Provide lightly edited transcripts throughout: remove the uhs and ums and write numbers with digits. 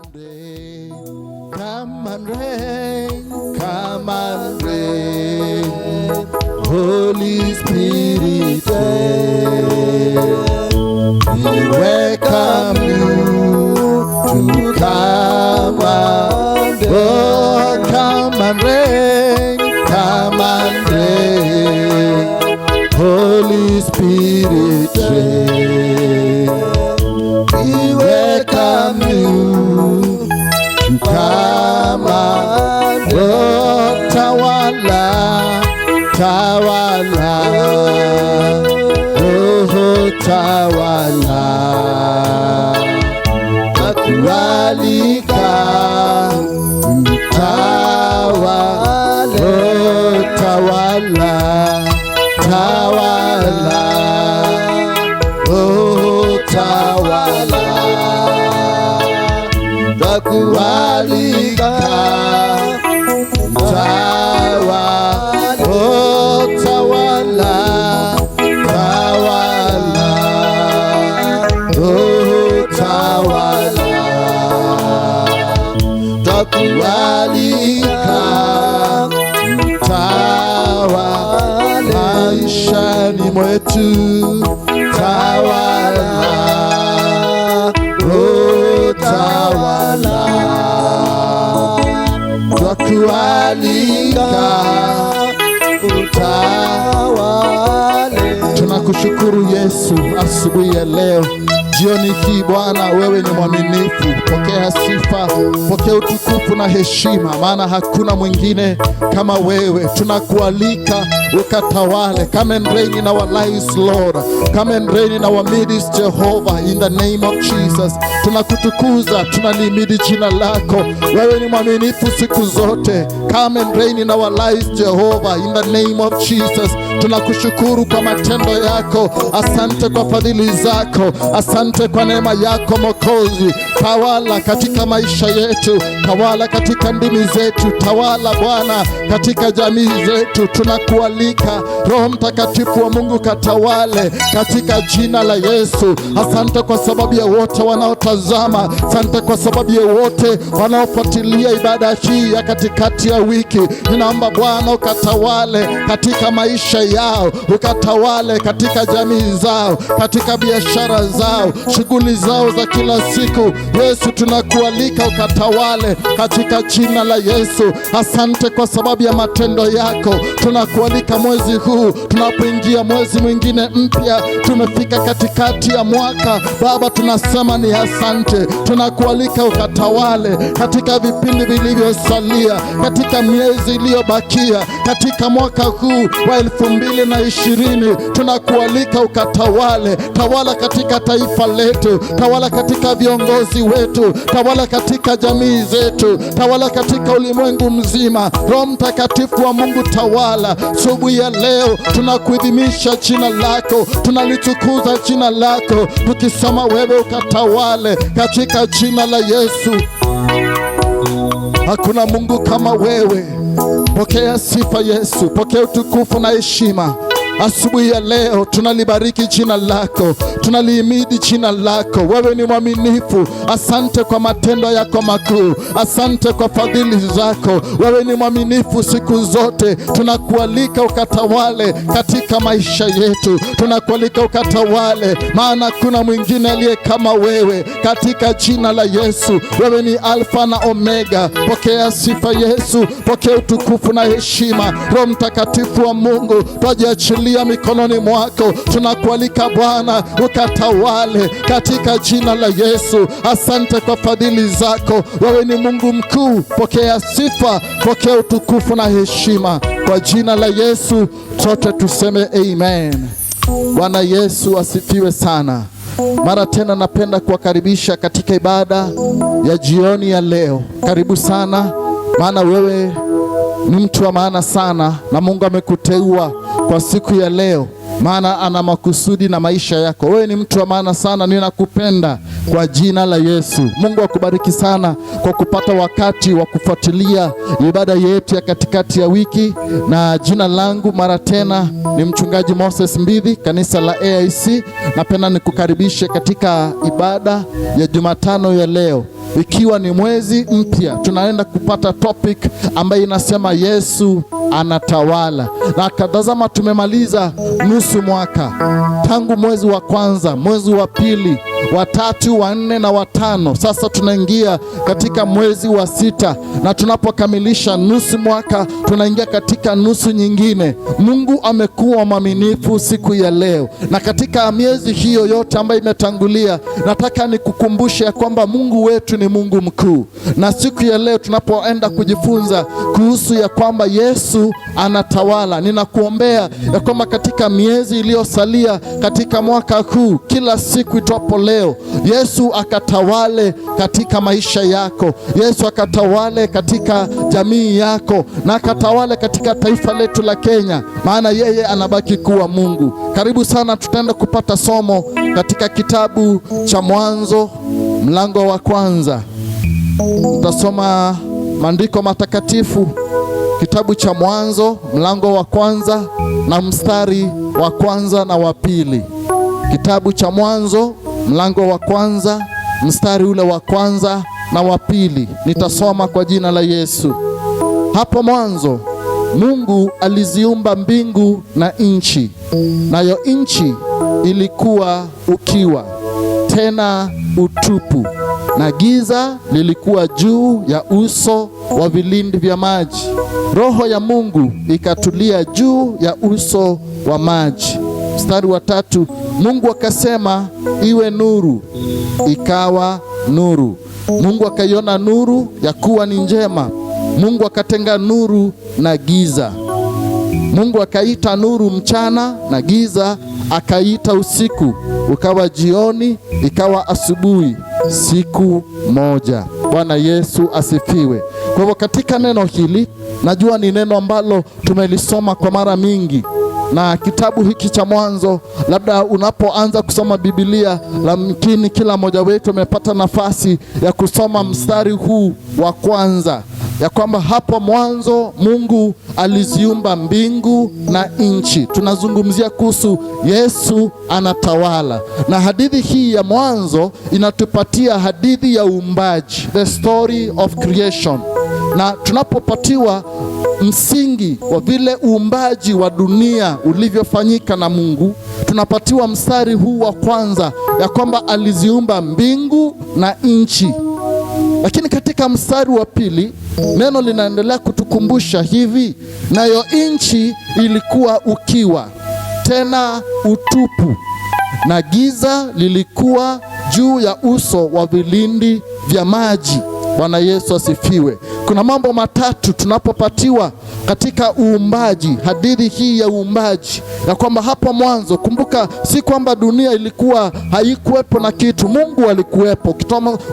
and rain, come and rain, come and rain, Holy Spirit, we welcome you to come and rain, oh, come and rain, come and rain, Holy Spirit, we welcome you to come and oh, tawala, tawala, oh, tawala, tatualika, tawala, oh, tawala, tawala, oh, tawala, takualika, tawala, oh, tawala, tawala, oh, tawala, takualika, tawala, maishani mwetu, tawala, oh, tawala, twakualika, utawale. Tunakushukuru Yesu asubuhi ya leo, jioni hii Bwana, wewe ni mwaminifu. Pokea sifa, pokea utukufu na heshima, maana hakuna mwingine kama wewe. Tunakualika ukatawale. Come and reign in our lives, Lord. Come and reign in our midst, Jehovah, in the name of Jesus. Tunakutukuza, tunalihimidi jina lako. Wewe ni mwaminifu siku zote. Come and reign in our lives, Jehovah, in the name of Jesus. Tunakushukuru kwa matendo yako. Asante kwa fadhili zako. Asante kwa neema yako Mwokozi. Tawala katika maisha yetu, tawala katika ndimi zetu, tawala Bwana katika jamii zetu. Tunakualika Roho Mtakatifu wa Mungu katawale katika jina la Yesu. Asante kwa sababu ya wote wanaotazama, asante kwa sababu ya wote wanaofuatilia ibada hii ya katikati ya wiki. Ninaomba Bwana ukatawale katika maisha yao, ukatawale katika jamii zao, katika biashara zao, shughuli zao za kila siku. Yesu, tunakualika ukatawale katika jina la Yesu. Asante kwa sababu ya matendo yako. Tunakualika mwezi huu, tunapoingia mwezi mwingine mpya, tumefika katikati ya mwaka. Baba, tunasema ni asante. Tunakualika ukatawale katika vipindi vilivyosalia, katika miezi iliyobakia, katika mwaka huu wa 2020. Tunakualika ukatawale. Tawala katika taifa letu, tawala katika viongozi wetu, tawala katika jamii zetu, tawala katika ulimwengu mzima. Roho Mtakatifu wa Mungu tawala. Asubuhi ya leo tunakuadhimisha jina lako, tunalitukuza jina lako, tukisema wewe ukatawale katika jina la Yesu. Hakuna Mungu kama wewe. Pokea sifa Yesu, pokea utukufu na heshima. Asubuhi ya leo tunalibariki jina lako, tunalihimidi jina lako. Wewe ni mwaminifu. Asante kwa matendo yako makuu, asante kwa fadhili zako. Wewe ni mwaminifu siku zote. Tunakualika ukatawale katika maisha yetu, tunakualika ukatawale, maana kuna mwingine aliye kama wewe, katika jina la Yesu. Wewe ni Alfa na Omega. Pokea sifa Yesu, pokea utukufu na heshima. Roho Mtakatifu wa Mungu, twajiachilia mikononi mwako. Tunakualika Bwana ukatawale katika jina la Yesu. Asante kwa fadhili zako. Wewe ni Mungu mkuu. Pokea sifa, pokea utukufu na heshima kwa jina la Yesu. Sote tuseme amen. Bwana Yesu asifiwe sana. Mara tena napenda kuwakaribisha katika ibada ya jioni ya leo. Karibu sana, maana wewe ni mtu wa maana sana, na Mungu amekuteua kwa siku ya leo, maana ana makusudi na maisha yako. Wewe ni mtu wa maana sana, ninakupenda kwa jina la Yesu. Mungu akubariki sana kwa kupata wakati wa kufuatilia ibada yetu ya katikati ya wiki. Na jina langu mara tena ni mchungaji Moses Mbidhi, kanisa la AIC. Napenda nikukaribishe katika ibada ya Jumatano ya leo. ikiwa ni mwezi mpya, tunaenda kupata topic ambayo inasema Yesu anatawala. Na katazama, tumemaliza nusu mwaka, tangu mwezi wa kwanza, mwezi wa pili, wa tatu, wa nne na wa tano. Sasa tunaingia katika mwezi wa sita, na tunapokamilisha nusu mwaka tunaingia katika nusu nyingine. Mungu amekuwa mwaminifu siku ya leo, na katika miezi hiyo yote ambayo imetangulia, nataka nikukumbushe ya kwamba Mungu wetu ni Mungu mkuu. Na siku ya leo tunapoenda kujifunza kuhusu ya kwamba Yesu anatawala, ninakuombea ya kwamba katika miezi iliyosalia katika mwaka huu, kila siku itopo leo, Yesu akatawale katika maisha yako. Yesu akatawale katika jamii yako, na akatawale katika taifa letu la Kenya, maana yeye anabaki kuwa Mungu. Karibu sana, tutaenda kupata somo katika kitabu cha Mwanzo mlango wa kwanza. Tutasoma maandiko matakatifu, kitabu cha Mwanzo mlango wa kwanza na mstari wa kwanza na wa pili. Kitabu cha Mwanzo mlango wa kwanza mstari ule wa kwanza na wa pili. Nitasoma kwa jina la Yesu. Hapo mwanzo Mungu aliziumba mbingu na nchi, nayo nchi ilikuwa ukiwa, tena utupu, na giza lilikuwa juu ya uso wa vilindi vya maji. Roho ya Mungu ikatulia juu ya uso wa maji. Mstari wa tatu, Mungu akasema iwe nuru, ikawa nuru. Mungu akaiona nuru ya kuwa ni njema. Mungu akatenga nuru na giza. Mungu akaita nuru mchana, na giza akaita usiku. Ukawa jioni, ikawa asubuhi, siku moja. Bwana Yesu asifiwe. Kwa hivyo katika neno hili, najua ni neno ambalo tumelisoma kwa mara mingi, na kitabu hiki cha Mwanzo, labda unapoanza kusoma Biblia, lamkini kila mmoja wetu amepata nafasi ya kusoma mstari huu wa kwanza, ya kwamba hapo mwanzo Mungu aliziumba mbingu na nchi. Tunazungumzia kuhusu Yesu anatawala, na hadithi hii ya Mwanzo inatupatia hadithi ya uumbaji, the story of creation. Na tunapopatiwa msingi wa vile uumbaji wa dunia ulivyofanyika na Mungu, tunapatiwa mstari huu wa kwanza ya kwamba aliziumba mbingu na nchi. Lakini katika mstari wa pili neno linaendelea kutukumbusha hivi, nayo nchi ilikuwa ukiwa, tena utupu, na giza lilikuwa juu ya uso wa vilindi vya maji. Bwana Yesu asifiwe. Kuna mambo matatu tunapopatiwa katika uumbaji, hadithi hii ya uumbaji, ya kwamba hapo mwanzo, kumbuka, si kwamba dunia ilikuwa haikuwepo na kitu. Mungu alikuwepo.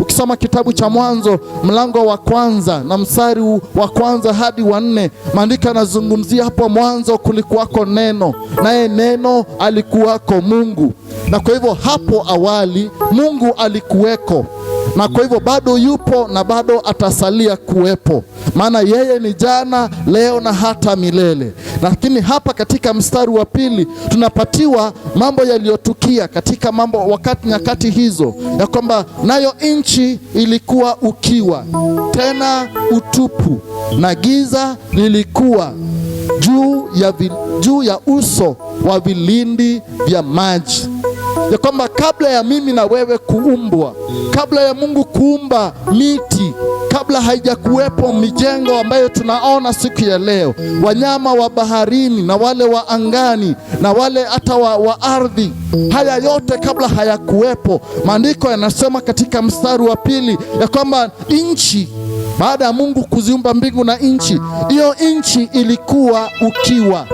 Ukisoma kitabu cha Mwanzo mlango wa kwanza na mstari wa kwanza hadi wa 4, maandiko yanazungumzia hapo mwanzo kulikuwako neno, naye neno alikuwako Mungu. Na kwa hivyo hapo awali Mungu alikuweko, na kwa hivyo bado yupo na bado atasalia kuwepo, maana yeye ni jana, leo na hata milele. Lakini hapa katika mstari wa pili tunapatiwa mambo yaliyotukia katika nyakati hizo, ya kwamba nayo nchi ilikuwa ukiwa, tena utupu, na giza lilikuwa juu ya uso wa vilindi vya maji. Ya kwamba kabla ya mimi na wewe kuumbwa, kabla ya Mungu kuumba miti, kabla haijakuwepo mijengo ambayo tunaona siku ya leo, wanyama wa baharini na wale wa angani na wale hata wa ardhi, haya yote kabla hayakuwepo, maandiko yanasema katika mstari wa pili ya kwamba nchi, baada ya Mungu kuziumba mbingu na nchi, hiyo nchi ilikuwa ukiwa,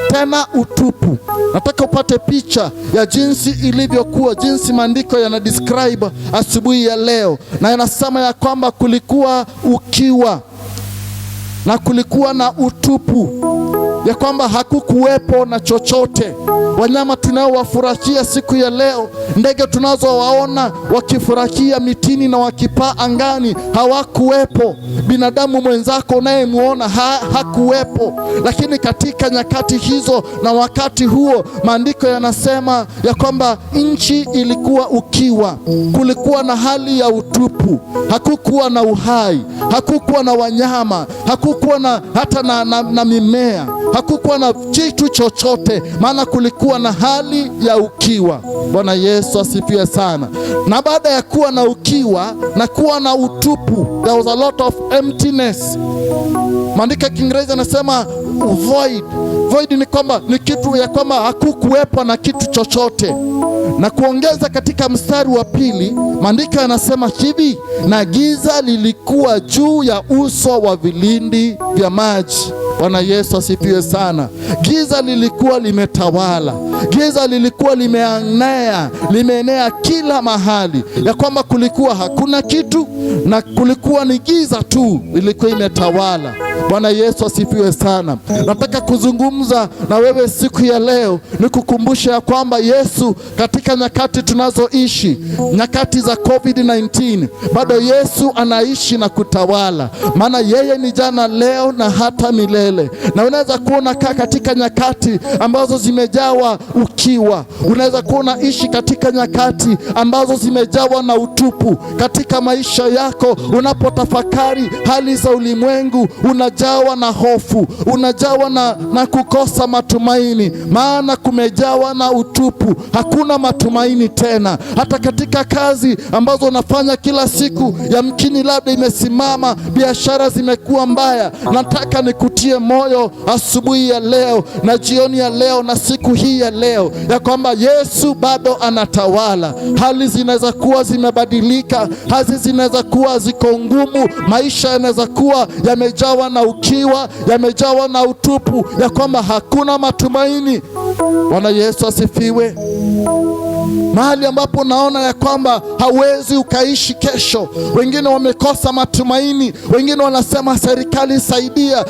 tena utupu. Nataka upate picha ya jinsi ilivyokuwa, jinsi maandiko yana describe asubuhi ya leo, na yanasema ya kwamba kulikuwa ukiwa na kulikuwa na utupu. ya kwamba hakukuwepo na chochote. Wanyama tunaowafurahia siku ya leo, ndege tunazowaona wakifurahia mitini na wakipaa angani, hawakuwepo. Binadamu mwenzako unayemwona hakuwepo. Lakini katika nyakati hizo na wakati huo, maandiko yanasema ya kwamba nchi ilikuwa ukiwa, kulikuwa na hali ya utupu, hakukuwa na uhai, hakukuwa na wanyama, hakukuwa na hata na mimea, hakukuwa na kitu chochote, maana kulikuwa na hali ya ukiwa. Bwana Yesu asifiwe sana. Na baada ya kuwa na ukiwa na kuwa na utupu, there was a lot of emptiness. Maandiko ya Kiingereza yanasema void. Void ni kwamba ni kitu ya kwamba hakukuwepo na kitu chochote. Na kuongeza katika mstari wa pili, maandiko yanasema hivi, na giza lilikuwa juu ya uso wa vilindi vya maji. Bwana Yesu asifiwe sana. Giza lilikuwa limetawala, giza lilikuwa limeenea kila mahali, ya kwamba kulikuwa hakuna kitu na kulikuwa ni giza tu ilikuwa imetawala. Bwana Yesu asifiwe sana. Nataka kuzungumza na wewe siku ya leo, nikukumbusha ya kwamba Yesu katika nyakati tunazoishi, nyakati za COVID-19, bado Yesu anaishi na kutawala, maana yeye ni jana, leo na hata milele. Na unaweza kuona katika nyakati ambazo zimejawa ukiwa, unaweza kuona ishi katika nyakati ambazo zimejawa na utupu katika maisha yako. Unapotafakari hali za ulimwengu, unajawa na hofu, unajawa na kukosa matumaini, maana kumejawa na utupu, hakuna matumaini tena. Hata katika kazi ambazo unafanya kila siku, yamkini labda imesimama, biashara zimekuwa mbaya. Nataka nikutie moyo asubuhi ya leo na jioni ya leo na siku hii ya leo, ya kwamba Yesu bado anatawala. Hali zinaweza kuwa zimebadilika, hali zinaweza kuwa ziko ngumu, maisha yanaweza kuwa yamejawa na ukiwa, yamejawa na utupu, ya kwamba hakuna matumaini. Bwana Yesu asifiwe. Mahali ambapo naona ya kwamba hawezi ukaishi kesho. Wengine wamekosa matumaini, wengine wanasema serikali saidia,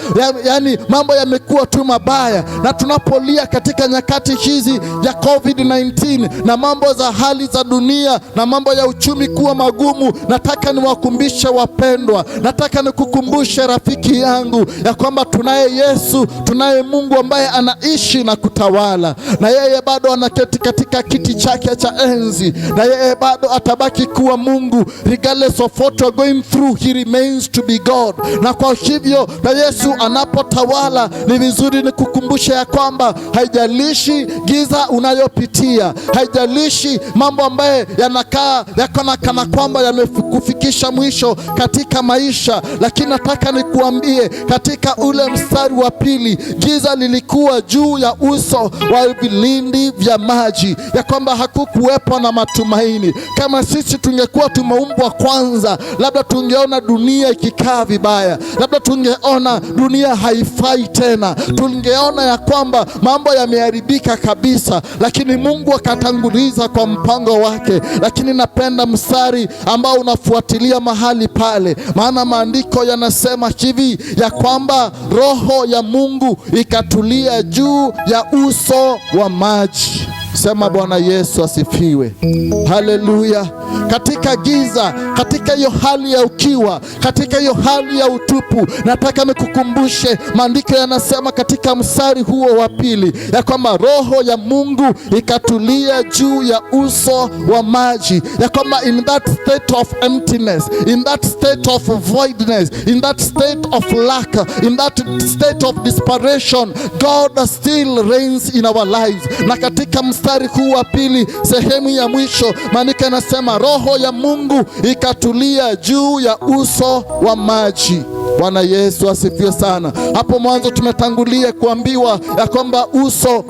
yaani mambo yamekuwa tu mabaya. Na tunapolia katika nyakati hizi ya COVID-19 na mambo za hali za dunia na mambo ya uchumi kuwa magumu, nataka niwakumbushe wapendwa, nataka nikukumbushe rafiki yangu ya kwamba tunaye Yesu, tunaye Mungu ambaye anaishi na kutawala, na yeye bado anaketi katika kiti chake cha enzi, na yeye bado atabaki kuwa Mungu. Regardless of what you are going through, he remains to be God. Na kwa hivyo, na Yesu anapotawala, ni vizuri nikukumbusha ya kwamba haijalishi giza unayopitia, haijalishi mambo ambaye yanakaa yakona kana kwamba yamekufikisha mwisho katika maisha, lakini nataka nikuambie katika ule mstari wa pili, giza lilikuwa juu ya uso wa vilindi vya maji, ya kwamba hakukuwepo na matumaini. Kama sisi tungekuwa tumeumbwa kwanza, labda tungeona dunia ikikaa vibaya, labda tungeona dunia haifai tena, tungeona ya kwamba mambo yameharibika kabisa, lakini Mungu akatanguliza kwa mpango wake. Lakini napenda mstari ambao unafuatilia mahali pale, maana maandiko yanasema hivi ya kwamba Roho ya Mungu ikatulia juu ya uso wa maji. Sema Bwana Yesu asifiwe. Haleluya. Katika giza, katika hiyo hali ya ukiwa, katika hiyo hali ya utupu, nataka nikukumbushe maandiko yanasema katika mstari huo wa pili ya kwamba Roho ya Mungu ikatulia juu ya uso wa maji, ya kwamba in that state of emptiness, in that state of voidness, in that state of lack, in that state of desperation, God still reigns in our lives. Na katika mstari huu wa pili, sehemu ya mwisho, maandiko yanasema Roho ya Mungu ikatulia juu ya uso wa maji. Bwana Yesu asifiwe sana. Hapo mwanzo tumetangulia kuambiwa ya kwamba uso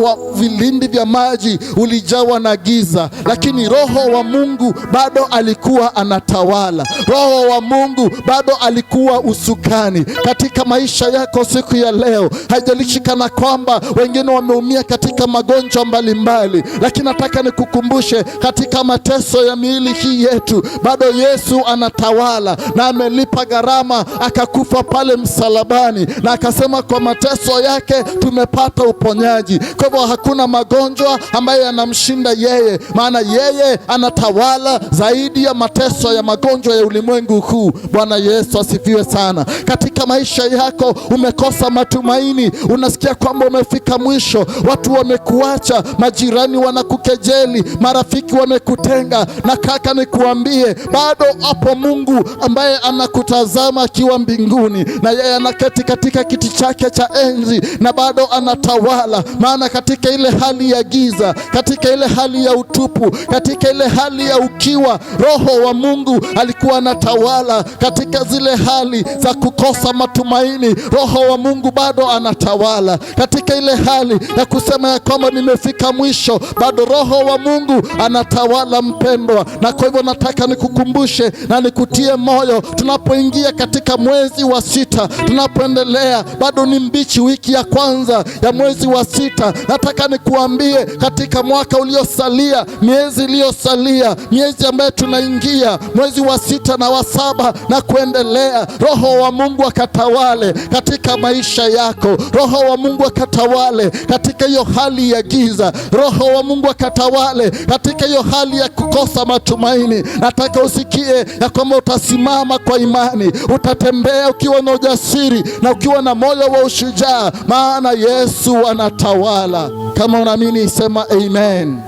wa vilindi vya maji ulijawa na giza, lakini Roho wa Mungu bado alikuwa anatawala. Roho wa Mungu bado alikuwa usukani katika maisha yako siku ya leo. Haijalishi kana kwamba wengine wameumia katika katika magonjwa mbalimbali, lakini nataka nikukumbushe katika mateso ya miili hii yetu bado Yesu anatawala, na amelipa gharama, akakufa pale msalabani, na akasema kwa mateso yake tumepata uponyaji. Kwa hivyo hakuna magonjwa ambayo yanamshinda yeye, maana yeye anatawala zaidi ya mateso ya magonjwa ya ulimwengu huu. Bwana Yesu asifiwe sana. Katika maisha yako umekosa matumaini, unasikia kwamba umefika mwisho, watu wamekuacha, majirani wanakukejeli, marafiki wamekutenga, na kaka nikuambie, bado hapo Mungu ambaye anakutazama akiwa mbinguni, na yeye anaketi katika kiti chake cha enzi, na bado anatawala. Maana katika ile hali ya giza, katika ile hali ya utupu, katika ile hali ya ukiwa, Roho wa Mungu alikuwa anatawala. Katika zile hali za kukosa matumaini, Roho wa Mungu bado anatawala. Katika ile hali ya kusema ya kwamba nimefika mwisho, bado Roho wa Mungu anatawala, mpendwa. Na kwa hivyo nataka nikukumbushe na nikutie moyo, tunapoingia katika mwezi wa 6, tunapoendelea, bado ni mbichi, wiki ya kwanza ya mwezi wa 6. Nataka nikuambie, katika mwaka uliosalia, miezi iliyosalia, miezi ambayo tunaingia mwezi wa 6 na wa 7 na kuendelea, Roho wa Mungu akatawale katika maisha yako. Roho wa Mungu akatawale katika hiyo hali ya giza. Roho wa Mungu akatawale katika hiyo hali ya kukosa matumaini. Nataka usikie ya kwamba utasimama kwa imani, utatembea ukiwa na ujasiri na ukiwa na moyo wa ushujaa, maana Yesu anatawala. Kama unaamini sema amen.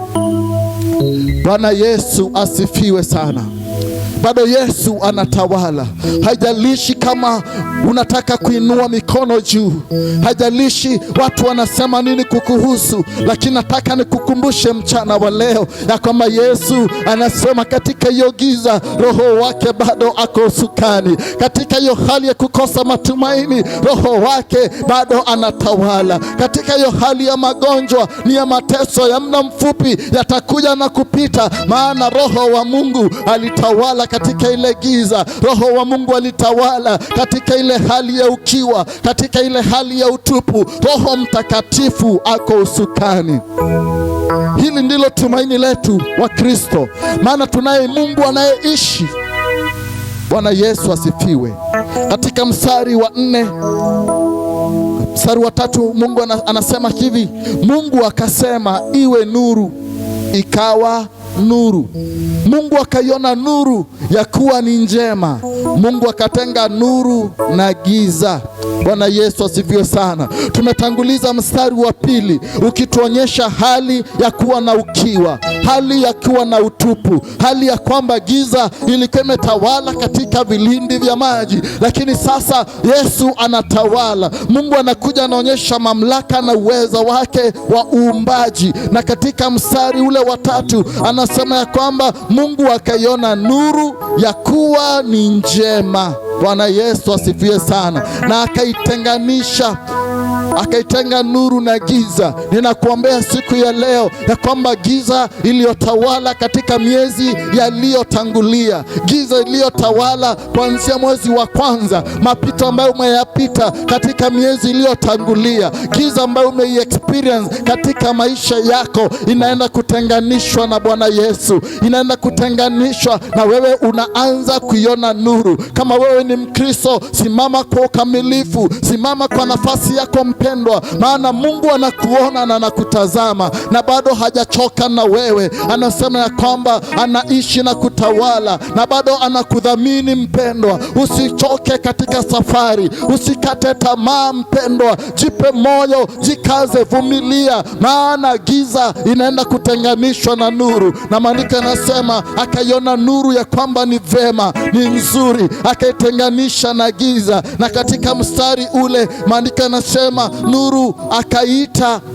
Bwana Yesu asifiwe sana. Bado Yesu anatawala. Haijalishi kama unataka kuinua mikono juu, haijalishi watu wanasema nini kukuhusu, lakini nataka nikukumbushe mchana wa leo ya kwamba Yesu anasema katika hiyo giza, Roho wake bado ako usukani. Katika hiyo hali ya kukosa matumaini, Roho wake bado anatawala. Katika hiyo hali ya magonjwa, ni ya mateso ya muda mfupi, yatakuja na kupita, maana Roho wa Mungu alitawala katika ile giza. Roho wa Mungu alitawala katika ile hali ya ukiwa, katika ile hali ya utupu. Roho Mtakatifu ako usukani. Hili ndilo tumaini letu wa Kristo, maana tunaye Mungu anayeishi. Bwana Yesu asifiwe. Katika mstari wa 4, mstari wa 3, Mungu anasema hivi: Mungu akasema iwe nuru, ikawa nuru. Mungu akaiona nuru ya kuwa ni njema. Mungu akatenga nuru na giza. Bwana Yesu asifiwe sana. Tumetanguliza mstari wa 2 ukituonyesha hali ya kuwa na ukiwa, hali ya kuwa na utupu, hali ya kwamba giza ilikuwa imetawala katika vilindi vya maji, lakini sasa Yesu anatawala. Mungu anakuja anaonyesha mamlaka na uwezo wake wa uumbaji, na katika mstari ule wa 3 anasema ya kwamba Mungu akaiona nuru ya kuwa ni njema. Bwana Yesu asifiwe sana. Na akaitenga nuru na giza. Ninakuombea siku ya leo ya kwamba giza iliyotawala katika miezi yaliyotangulia, giza iliyotawala kuanzia mwezi wa kwanza, mapito ambayo umeyapita katika miezi iliyotangulia, giza ambayo umeiexperience katika maisha yako, inaenda kutenganishwa na Bwana Yesu, inaenda kutenganishwa na wewe unaanza kuiona nuru. Kama wewe ni Mkristo, simama kwa ukamilifu, simama kwa nafasi yako mpendwa, maana Mungu anakuona na anakutazama, na bado hajachoka na wewe. Anasema ya kwamba anaishi na kutawala, na bado anakudhamini mpendwa. Usichoke katika safari, usikate tamaa mpendwa, jipe moyo, jikaze, vumilia, maana giza inaenda kutenganishwa na nuru. Na maandiko yanasema akaiona nuru ya kwamba ni vema, ni nzuri, akaitenganisha na giza. Na katika mstari ule maandiko yanasema nuru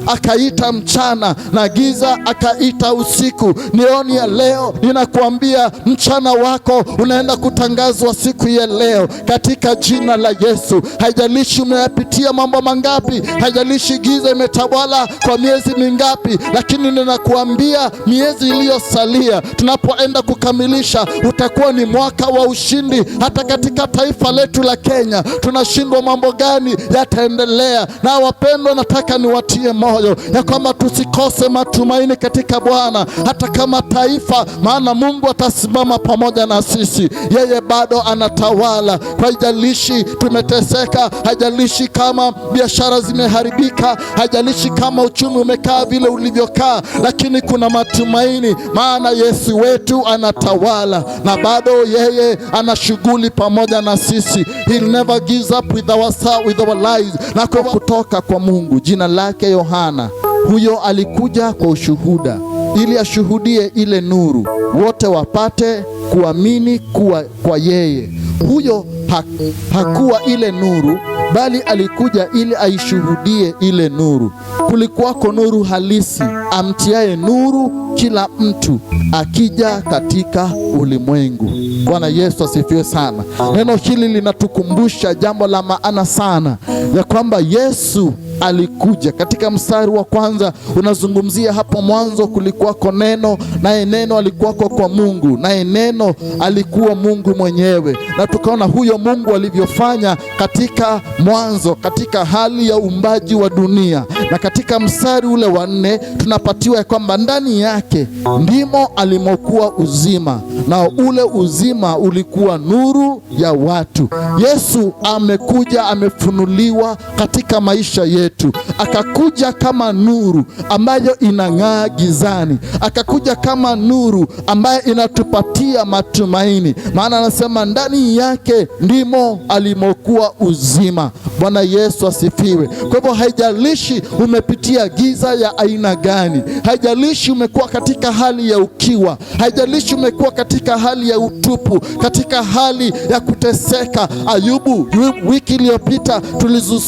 akaita mchana, na giza akaita usiku. Nioni ya leo ninakuambia mchana wako unaenda kutangazwa siku ya leo katika jina la Yesu. Haijalishi umeyapitia mambo mangapi, haijalishi giza imetawala kwa miezi mingapi, lakini ninakuambia miezi iliyosalia, tunapoenda kukamilisha, utakuwa ni mwaka wa ushindi. Hata katika taifa letu la Kenya tunashindwa mambo gani yataendelea, na Na wapendwa, nataka niwatie moyo ya kwamba tusikose matumaini katika Bwana, hata kama taifa, maana Mungu atasimama pamoja na sisi. Yeye bado anatawala. Haijalishi tumeteseka, haijalishi kama biashara zimeharibika, haijalishi kama uchumi umekaa vile ulivyokaa, lakini kuna matumaini, maana Yesu wetu anatawala na bado yeye ana shughuli pamoja na sisi. He'll never give up with our lives. Na kwa kutoka kwa Mungu. Jina lake Yohana. Huyo alikuja kwa ushuhuda, ili ashuhudie ile nuru, wote wapate kuamini kwa yeye. Huyo hakuwa ile nuru, bali alikuja ili aishuhudie ile nuru. Kulikuwako nuru halisi, amtiaye nuru kila mtu akija katika ulimwengu. Bwana Yesu asifiwe sana. Neno hili linatukumbusha jambo la maana sana, ya kwamba Yesu alikuja. Katika mstari wa kwanza unazungumzia hapo mwanzo kulikuwako neno, naye neno alikuwako kwa Mungu, naye neno alikuwa Mungu mwenyewe. Na tukaona huyo Mungu alivyofanya katika mwanzo, katika hali ya uumbaji wa dunia. Na katika mstari ule wa 4 tunapatiwa ya kwamba ndani yake ndimo alimokuwa uzima, na ule uzima ulikuwa nuru ya watu. Yesu amekuja, amefunuliwa katika maisha yetu. Akakuja kama nuru ambayo inang'aa gizani. Akakuja kama nuru ambayo inatupatia matumaini, maana anasema ndani yake ndimo alimokuwa uzima. Bwana Yesu asifiwe. Kwa hivyo haijalishi umepitia giza ya aina gani, haijalishi umekuwa katika hali ya ukiwa, haijalishi umekuwa katika hali ya utupu, katika hali ya kuteseka. Ayubu, wiki iliyopita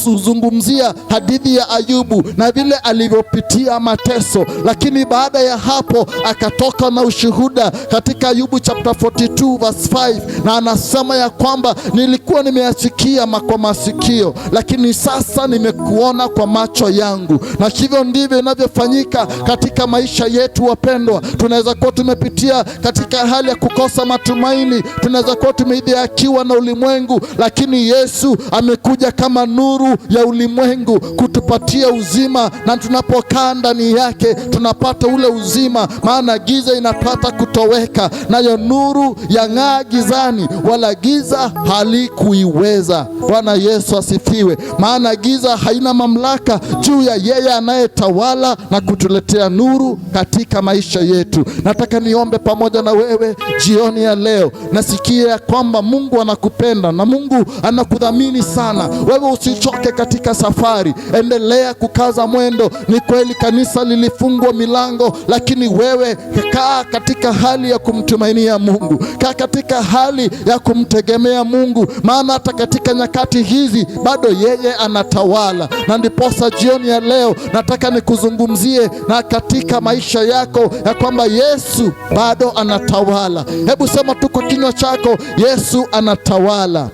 tulizungumzia hadithi ya Ayubu na vile alivyopitia mateso, lakini baada ya hapo akatoka na ushuhuda katika Ayubu chapter 42 verse 5, na anasema ya kwamba nilikuwa nimeyasikia kwa masikio, lakini sasa nimekuona kwa macho yangu. Na hivyo ndivyo inavyofanyika katika maisha yetu wapendwa. Tunaweza kuwa tumepitia katika hali ya kukosa matumaini, tunaweza kuwa tumeidhihakiwa na ulimwengu, lakini Yesu amekuja kama nuru ya ulimwengu kutupatia uzima, na tunapokaa ndani yake tunapata ule uzima, maana giza inapata kutoweka, nayo nuru yang'aa gizani, wala giza halikuiweza. Bwana Yesu asifiwe. Maana giza haina mamlaka juu ya yeye anayetawala na kutuletea nuru katika maisha yetu. Nataka niombe pamoja na wewe jioni ya leo. Nasikia kwamba Mungu anakupenda na Mungu anakudhamini sana. Wewe usichoke katika safari, endelea kukaza mwendo. Ni kweli kanisa lilifungwa milango, lakini wewe kaa katika hali ya kumtumainia Mungu, kaa katika hali ya kumtegemea Mungu, maana hata katika nyakati hizi bado yeye anatawala. Na ndiposa jioni ya leo nataka nikuzungumzie na katika maisha yako ya kwamba Yesu bado anatawala. Hebu sema tu kwa kinywa chako, Yesu anatawala.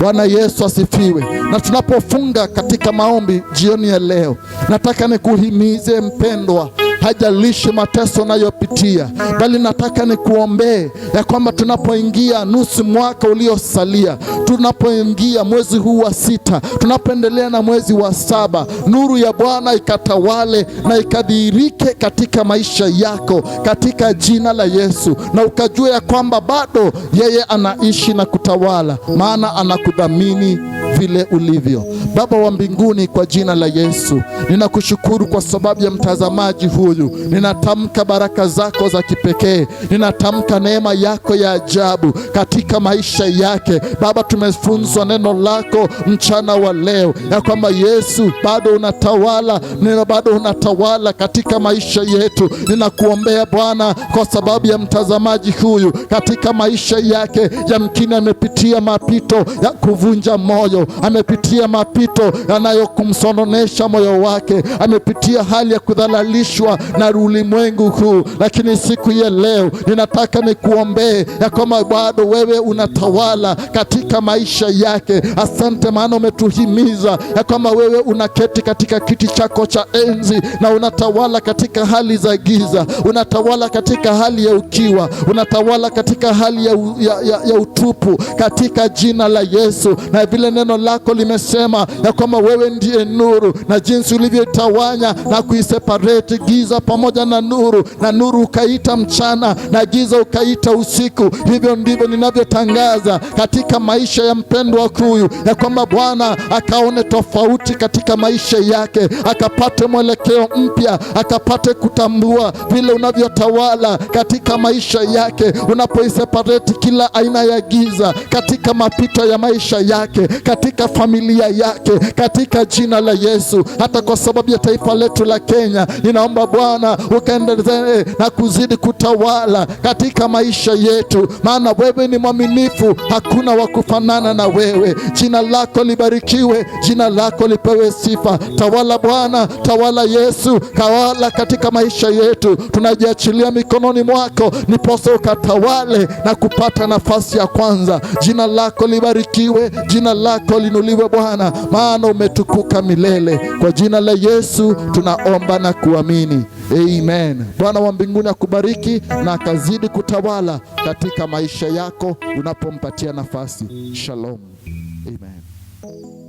Bwana Yesu asifiwe. Na tunapofunga katika maombi jioni ya leo, nataka nikuhimize mpendwa, hajalishi mateso unayopitia, bali nataka nikuombee ya kwamba tunapoingia nusu mwaka uliosalia, tunapoingia mwezi huu wa 6, tunapoendelea na mwezi wa 7, nuru ya Bwana ikatawale na ikadhihirike katika maisha yako katika jina la Yesu, na ukajua ya kwamba bado yeye anaishi na kutawala, maana anakudhamini vile ulivyo. Baba wa mbinguni, kwa jina la Yesu ninakushukuru kwa sababu ya mtazamaji huyu. Ninatamka baraka zako za kipekee, ninatamka neema yako ya ajabu katika maisha yake. Baba, tumefunzwa neno lako mchana wa leo ya kwamba Yesu bado unatawala, bado unatawala katika maisha yetu. Ninakuombea Bwana kwa sababu ya mtazamaji huyu katika maisha yake. Yamkini amepitia mapito ya kuvunja moyo, amepitia mapito yanayokumsononesha moyo wake, amepitia hali ya kudhalalishwa na ulimwengu huu, lakini siku ya leo ninataka nikuombee ya kwamba bado wewe unatawala katika maisha yake. Asante, maana umetuhimiza ya kwamba wewe unaketi katika kiti chako cha enzi na unatawala katika hali za giza, unatawala katika hali ya ukiwa, unatawala katika hali ya utupu, katika jina la Yesu. Na vile neno lako limesema ya kwamba wewe ndiye nuru, na jinsi ulivyotawanya na kuiseparate giza pamoja na nuru, na nuru ukaita mchana na giza ukaita usiku. Hivyo ndivyo ninavyotangaza katika maisha ya mpendwa huyu, ya kwamba Bwana akaone tofauti katika maisha yake, akapate mwelekeo mpya, akapate kutambua vile unavyotawala katika maisha yake, unapoiseparate kila aina ya giza katika mapito ya maisha yake, katika familia yake, katika jina la Yesu. Hata kwa sababu ya taifa letu la Kenya, ninaomba Bwana ukaendelee na kuzidi kutawala katika maisha yetu, maana wewe ni mwaminifu, hakuna wa kufanana na wewe. Jina lako libarikiwe, jina lako lipewe sifa. Tawala Bwana, tawala Yesu, kawala katika maisha yetu. Tunajiachilia mikononi mwako, niposa ukatawale na kupata nafasi ya kwanza. Jina lako libarikiwe, jina lako linuliwe Bwana, maana umetukuka milele. Kwa jina la Yesu tunaomba na kuamini, amen. Bwana wa mbinguni akubariki na akazidi kutawala katika maisha yako unapompatia nafasi. Shalom, amen.